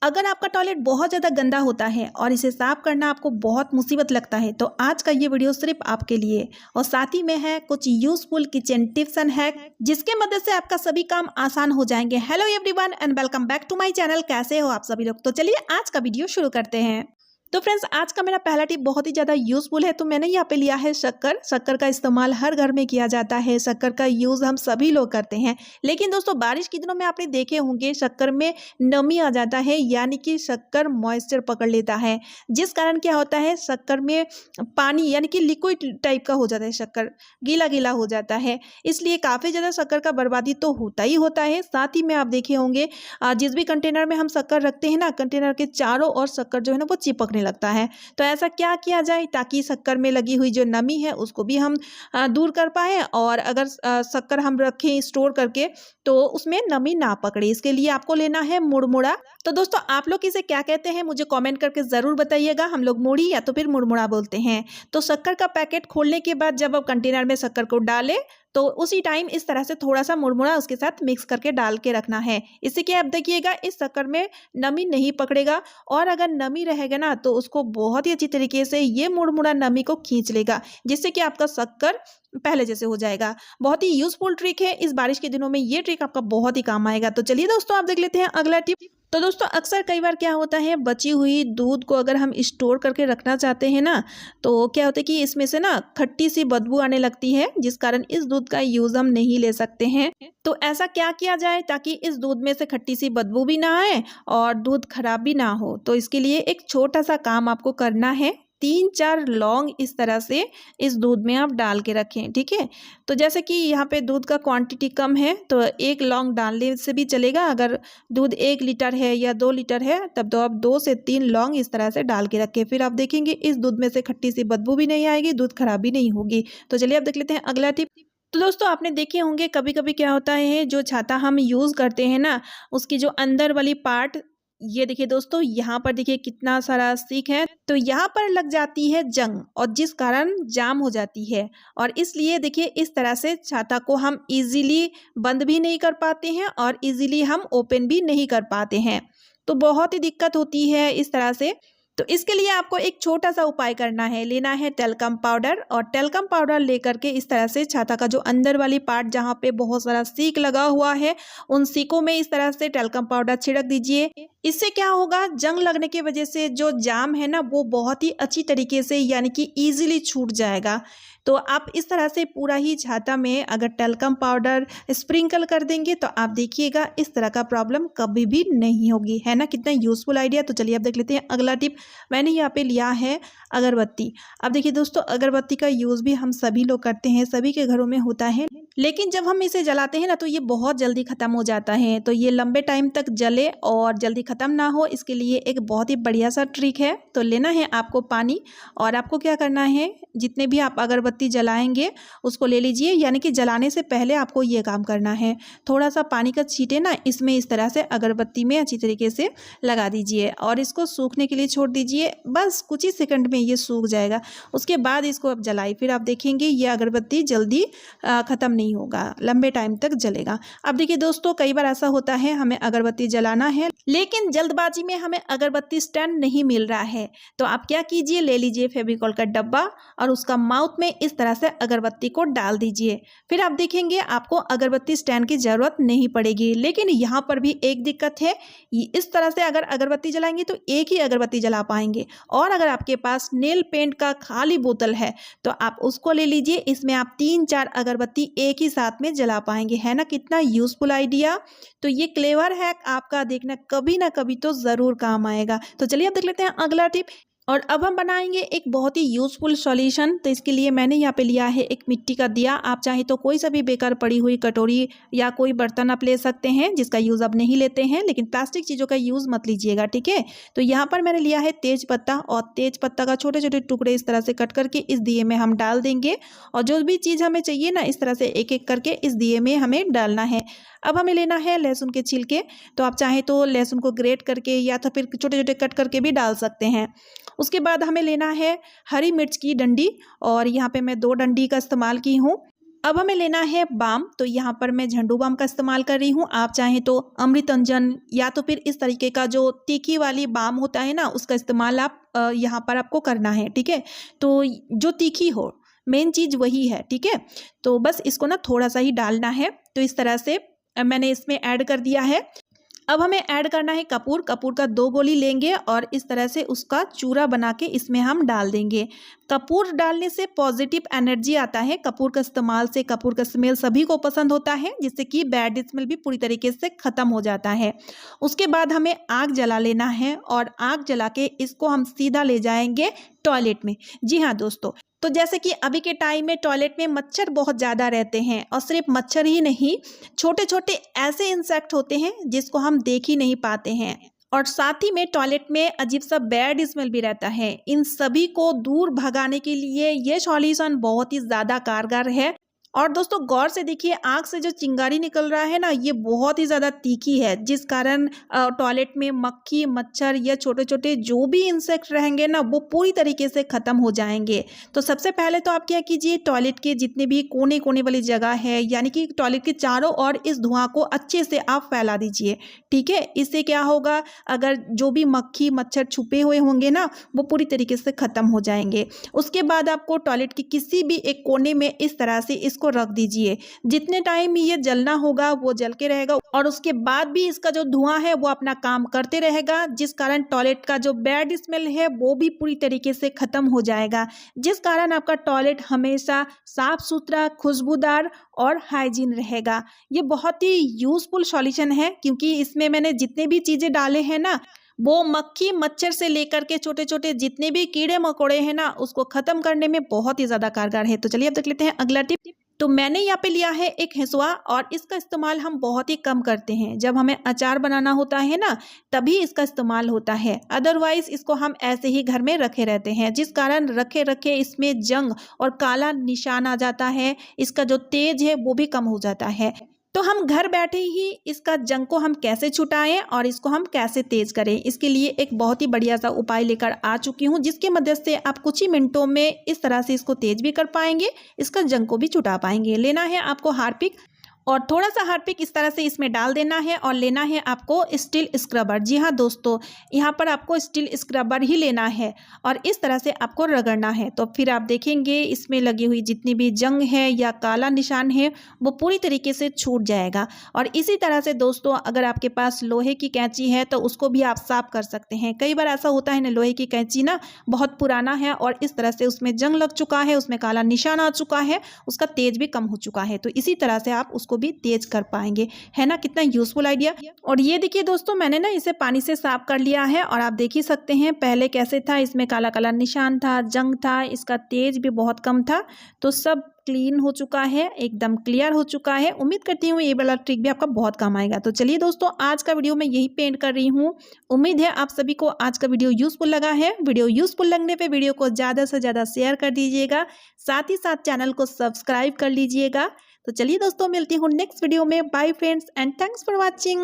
अगर आपका टॉयलेट बहुत ज़्यादा गंदा होता है और इसे साफ करना आपको बहुत मुसीबत लगता है तो आज का ये वीडियो सिर्फ आपके लिए और साथ ही में है कुछ useful kitchen tips and hack जिसके मदद से आपका सभी काम आसान हो जाएंगे। Hello everyone and welcome back to my channel. कैसे हो आप सभी लोग? तो चलिए आज का वीडियो शुरू करते हैं। तो फ्रेंड्स, आज का मेरा पहला टिप बहुत ही ज़्यादा यूजफुल है। तो मैंने यहाँ पे लिया है शक्कर का इस्तेमाल हर घर में किया जाता है। शक्कर का यूज़ हम सभी लोग करते हैं, लेकिन दोस्तों बारिश के दिनों में आपने देखे होंगे शक्कर में नमी आ जाता है, यानी कि शक्कर मॉइस्चर पकड़ लेता है, जिस कारण क्या होता है शक्कर में पानी यानी कि लिक्विड टाइप का हो जाता है, शक्कर गीला गीला हो जाता है। इसलिए काफ़ी ज़्यादा शक्कर का बर्बादी तो होता ही होता है। साथ ही में आप देखे होंगे जिस भी कंटेनर में हम शक्कर रखते हैं ना, कंटेनर के चारों ओर शक्कर जो है ना वो चिपकने लगता है। तो ऐसा क्या किया जाए ताकि शक्कर में लगी हुई जो नमी है उसको भी हम दूर कर पाए, और अगर शक्कर हम रखें स्टोर करके तो उसमें नमी ना पकड़े। इसके लिए आपको लेना है मुड़मुड़ा। तो दोस्तों आप लोग इसे क्या कहते हैं मुझे कमेंट करके ज़रूर बताइएगा। हम लोग मुड़ी या तो फिर मुड़मुड़ा बोलते हैं। तो शक्कर का पैकेट खोलने के बाद जब आप कंटेनर में शक्कर को डालें तो उसी टाइम इस तरह से थोड़ा सा मुड़मुड़ा उसके साथ मिक्स करके डाल के रखना है। इससे क्या आप देखिएगा इस शक्कर में नमी नहीं पकड़ेगा, और अगर नमी रहेगा ना तो उसको बहुत ही अच्छी तरीके से ये मुड़मुड़ा नमी को खींच लेगा, जिससे कि आपका शक्कर पहले जैसे हो जाएगा। बहुत ही यूजफुल ट्रिक है। इस बारिश के दिनों में ये ट्रिक आपका बहुत ही काम आएगा। तो चलिए दोस्तों आप देख लेते हैं अगला टिप। तो दोस्तों अक्सर कई बार क्या होता है, बची हुई दूध को अगर हम स्टोर करके रखना चाहते हैं ना तो क्या होता है कि इसमें से ना खट्टी सी बदबू आने लगती है, जिस कारण इस दूध का यूज हम नहीं ले सकते हैं। तो ऐसा क्या किया जाए ताकि इस दूध में से खट्टी सी बदबू भी ना आए और दूध खराब भी ना हो? तो इसके लिए एक छोटा सा काम आपको करना है। 3-4 लौंग इस तरह से इस दूध में आप डाल के रखें, ठीक है। तो जैसे कि यहाँ पे दूध का क्वांटिटी कम है तो 1 लौंग डालने से भी चलेगा। अगर दूध 1 लीटर है या 2 लीटर है तब तो आप 2 से 3 लौंग इस तरह से डाल के रखें। फिर आप देखेंगे इस दूध में से खट्टी सी बदबू भी नहीं आएगी, दूध खराब भी नहीं होगी। तो चलिए आप देख लेते हैं अगला टिप। तो दोस्तों आपने देखे होंगे कभी कभी क्या होता है, जो छाता हम यूज़ करते हैं ना उसकी जो अंदर वाली पार्ट, ये देखिए दोस्तों यहाँ पर देखिए कितना सारा सीक है, तो यहाँ पर लग जाती है जंग और जिस कारण जाम हो जाती है। और इसलिए देखिए इस तरह से छाता को हम इजीली बंद भी नहीं कर पाते हैं और इजीली हम ओपन भी नहीं कर पाते हैं। तो बहुत ही दिक्कत होती है इस तरह से। तो इसके लिए आपको एक छोटा सा उपाय करना है। लेना है टेल्कम पाउडर, और टेल्कम पाउडर लेकर के इस तरह से छाता का जो अंदर वाली पार्ट जहाँ पे बहुत सारा सीक लगा हुआ है उन सीकों में इस तरह से टेल्कम पाउडर छिड़क दीजिए। इससे क्या होगा, जंग लगने की वजह से जो जाम है ना वो बहुत ही अच्छी तरीके से यानी कि इजीली छूट जाएगा। तो आप इस तरह से पूरा ही छाता में अगर टेल्कम पाउडर स्प्रिंकल कर देंगे तो आप देखिएगा इस तरह का प्रॉब्लम कभी भी नहीं होगी। है ना कितना यूजफुल आइडिया। तो चलिए आप देख लेते हैं अगला टिप। मैंने यहाँ पे लिया है अगरबत्ती। अब देखिए दोस्तों अगरबत्ती का यूज़ भी हम सभी लोग करते हैं, सभी के घरों में होता है, लेकिन जब हम इसे जलाते हैं ना तो ये बहुत जल्दी ख़त्म हो जाता है। तो ये लंबे टाइम तक जले और जल्दी ख़त्म ना हो इसके लिए एक बहुत ही बढ़िया सा ट्रिक है। तो लेना है आपको पानी, और आपको क्या करना है, जितने भी आप अगरबत्ती जलाएंगे उसको ले लीजिए, यानी कि जलाने से पहले आपको ये काम करना है। थोड़ा सा पानी का छींटे ना इसमें इस तरह से अगरबत्ती में अच्छी तरीके से लगा दीजिए और इसको सूखने के लिए छोड़ दीजिए। बस कुछ ही सेकंड में ये सूख जाएगा। उसके बाद इसको आप जलाइए, फिर आप देखेंगे ये अगरबत्ती जल्दी ख़त्म नहीं होगा, लंबे टाइम तक जलेगा। अब देखिए दोस्तों कई बार ऐसा होता है हमें अगरबत्ती जलाना है लेकिन जल्दबाजी में हमें अगरबत्ती स्टैंड नहीं मिल रहा है। तो आप क्या कीजिए, ले लीजिए फेविकॉल का डब्बा और उसका माउथ में इस तरह से अगरबत्ती को डाल दीजिए। फिर आप देखेंगे आपको अगरबत्ती स्टैंड की ज़रूरत नहीं पड़ेगी। लेकिन यहाँ पर भी एक दिक्कत है, इस तरह से अगर अगरबत्ती जलाएंगे तो एक ही अगरबत्ती जला पाएंगे, और अगर आपके पास नेल पेंट का खाली बोतल है तो आप उसको ले लीजिए। इसमें आप 3-4 अगरबत्ती एक ही साथ में जला पाएंगे। है ना कितना यूजफुल आइडिया। तो ये क्लेवर हैक आपका देखना कभी ना कभी तो ज़रूर काम आएगा। तो चलिए अब देख लेते हैं अगला टिप। और अब हम बनाएंगे एक बहुत ही यूजफुल सॉल्यूशन। तो इसके लिए मैंने यहाँ पे लिया है एक मिट्टी का दिया। आप चाहे तो कोई सा भी बेकार पड़ी हुई कटोरी या कोई बर्तन आप ले सकते हैं जिसका यूज़ आप नहीं लेते हैं, लेकिन प्लास्टिक चीज़ों का यूज़ मत लीजिएगा, ठीक है। तो यहाँ पर मैंने लिया है तेज पत्ता, और तेज पत्ता का छोटे छोटे टुकड़े इस तरह से कट करके इस दिए में हम डाल देंगे, और जो भी चीज़ हमें चाहिए ना इस तरह से एक एक करके इस दिए में हमें डालना है। अब हमें लेना है लहसुन के छिलके। तो आप चाहे तो लहसुन को ग्रेट करके या तो फिर छोटे छोटे कट करके भी डाल सकते हैं। उसके बाद हमें लेना है हरी मिर्च की डंडी, और यहाँ पे मैं 2 डंडी का इस्तेमाल की हूँ। अब हमें लेना है बाम। तो यहाँ पर मैं झंडू बाम का इस्तेमाल कर रही हूँ। आप चाहें तो अमृतंजन या तो फिर इस तरीके का जो तीखी वाली बाम होता है ना, उसका इस्तेमाल आप यहाँ पर आपको करना है। ठीक है, तो जो तीखी हो, मेन चीज़ वही है। ठीक है, तो बस इसको ना थोड़ा सा ही डालना है। तो इस तरह से मैंने इसमें ऐड कर दिया है। अब हमें ऐड करना है कपूर। कपूर का 2 गोली लेंगे और इस तरह से उसका चूरा बना के इसमें हम डाल देंगे। कपूर डालने से पॉजिटिव एनर्जी आता है। कपूर का इस्तेमाल से कपूर का स्मेल सभी को पसंद होता है, जिससे कि बैड स्मेल भी पूरी तरीके से ख़त्म हो जाता है। उसके बाद हमें आग जला लेना है और आग जला के इसको हम सीधा ले जाएंगे टॉयलेट में। जी हाँ दोस्तों, तो जैसे कि अभी के टाइम में टॉयलेट में मच्छर बहुत ज़्यादा रहते हैं, और सिर्फ मच्छर ही नहीं, छोटे छोटे ऐसे इंसेक्ट होते हैं जिसको हम देख ही नहीं पाते हैं, और साथ ही में टॉयलेट में अजीब सा बैड स्मेल भी रहता है। इन सभी को दूर भगाने के लिए ये सॉल्यूशन बहुत ही ज़्यादा कारगर है। और दोस्तों गौर से देखिए, आँख से जो चिंगारी निकल रहा है ना, ये बहुत ही ज़्यादा तीखी है, जिस कारण टॉयलेट में मक्खी, मच्छर या छोटे छोटे जो भी इंसेक्ट रहेंगे ना, वो पूरी तरीके से ख़त्म हो जाएंगे। तो सबसे पहले तो आप क्या कीजिए, टॉयलेट के जितने भी कोने कोने वाली जगह है, यानी कि टॉयलेट के चारों ओर इस धुआं को अच्छे से आप फैला दीजिए। ठीक है, इससे क्या होगा, अगर जो भी मक्खी मच्छर छुपे हुए होंगे ना, वो पूरी तरीके से ख़त्म हो जाएंगे। उसके बाद आपको टॉयलेट के किसी भी एक कोने में इस तरह से को रख दीजिए। जितने टाइम ये जलना होगा वो जल के रहेगा, और उसके बाद भी इसका जो धुआं है वो अपना काम करते रहेगा, जिस कारण टॉयलेट का जो बैड स्मेल है वो भी पूरी तरीके से खत्म हो जाएगा, जिस कारण आपका टॉयलेट हमेशा साफ सुथरा, खुशबूदार और हाइजीन रहेगा। ये बहुत ही यूजफुल सॉल्यूशन है, क्योंकि इसमें मैंने जितने भी चीजें डाले हैं ना, वो मक्खी मच्छर से लेकर के छोटे छोटे जितने भी कीड़े मकोड़े हैं ना, उसको खत्म करने में बहुत ही ज्यादा कारगर है। तो चलिए अब देख लेते हैं अगला टिप। तो मैंने यहाँ पे लिया है एक हंसुआ, और इसका इस्तेमाल हम बहुत ही कम करते हैं। जब हमें अचार बनाना होता है ना, तभी इसका इस्तेमाल होता है, अदरवाइज इसको हम ऐसे ही घर में रखे रहते हैं, जिस कारण रखे रखे इसमें जंग और काला निशान आ जाता है। इसका जो तेज है वो भी कम हो जाता है। तो हम घर बैठे ही इसका जंग को हम कैसे छुटाएं और इसको हम कैसे तेज करें, इसके लिए एक बहुत ही बढ़िया सा उपाय लेकर आ चुकी हूं, जिसके मदद से आप कुछ ही मिनटों में इस तरह से इसको तेज भी कर पाएंगे, इसका जंग को भी छुटा पाएंगे। लेना है आपको हार्पिक, और थोड़ा सा हार्पिक इस तरह से इसमें डाल देना है, और लेना है आपको स्टील स्क्रबर। जी हाँ दोस्तों, यहाँ पर आपको स्टील स्क्रबर ही लेना है, और इस तरह से आपको रगड़ना है। तो फिर आप देखेंगे इसमें लगी हुई जितनी भी जंग है या काला निशान है, वो पूरी तरीके से छूट जाएगा। और इसी तरह से दोस्तों, अगर आपके पास लोहे की कैंची है तो उसको भी आप साफ कर सकते हैं। कई बार ऐसा होता है ना, लोहे की कैंची ना बहुत पुराना है और इस तरह से उसमें जंग लग चुका है, उसमें काला निशान आ चुका है, उसका तेज भी कम हो चुका है। तो इसी तरह से आप उसको भी तेज कर पाएंगे, है ना। कितना यूजफुल आइडिया। और ये देखिए दोस्तों, मैंने ना इसे पानी से साफ कर लिया है, और आप देख ही सकते हैं पहले कैसे था, इसमें काला काला निशान था, जंग था, इसका तेज भी बहुत कम था। तो सब क्लीन हो चुका है, एकदम क्लियर हो चुका है। उम्मीद करती हूँ ये वाला ट्रिक भी आपका बहुत काम आएगा। तो चलिए दोस्तों, आज का वीडियो मैं यही पेंट कर रही हूँ। उम्मीद है आप सभी को आज का वीडियो यूजफुल लगा है। वीडियो यूजफुल लगने पे वीडियो को ज़्यादा से ज़्यादा शेयर कर दीजिएगा, साथ ही साथ चैनल को सब्सक्राइब कर लीजिएगा। तो चलिए दोस्तों, मिलती हूँ नेक्स्ट वीडियो में। Bye friends and thanks for watching.